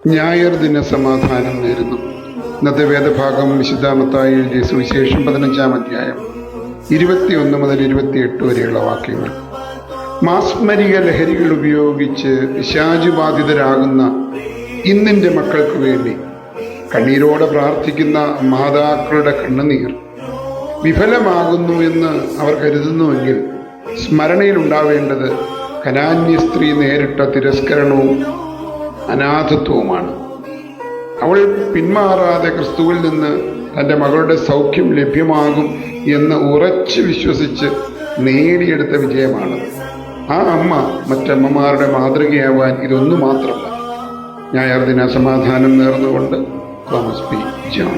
ഞായർ ദിന സമാധാനം നേരുന്നു. ഇന്നത്തെ വേദഭാഗം വിശുദ്ധ മത്തായി എഴുതിയ സുവിശേഷം 15-ാം അധ്യായം 21 മുതൽ 28 വരെയുള്ള വാക്യങ്ങൾ. മാസ്മരിക ലഹരികൾ ഉപയോഗിച്ച് പിശാചുബാധിതരാകുന്ന ഇന്നിൻ്റെ മക്കൾക്ക് വേണ്ടി കണ്ണീരോടെ പ്രാർത്ഥിക്കുന്ന മാതാക്കളുടെ കണ്ണുനീർ വിഫലമാകുന്നു എന്ന് അവർ കരുതുന്നുവെങ്കിൽ സ്മരണയിലുണ്ടാവേണ്ടത് കനാന്യ സ്ത്രീ നേരിട്ട തിരസ്കരണവും അനാഥത്വവുമാണ്. അവൾ പിന്മാറാതെ ക്രിസ്തുവിൽ നിന്ന് തൻ്റെ മകളുടെ സൗഖ്യം ലഭ്യമാകും എന്ന് ഉറച്ചു വിശ്വസിച്ച് നേടിയെടുത്ത വിജയമാണ്. ആ അമ്മ മറ്റമ്മമാരുടെ മാതൃകയാവാൻ ഇതൊന്നു മാത്രമല്ല. ഞായർ ദിന സമാധാനം നേർന്നുകൊണ്ട് തോമസ് പി ജോൺ.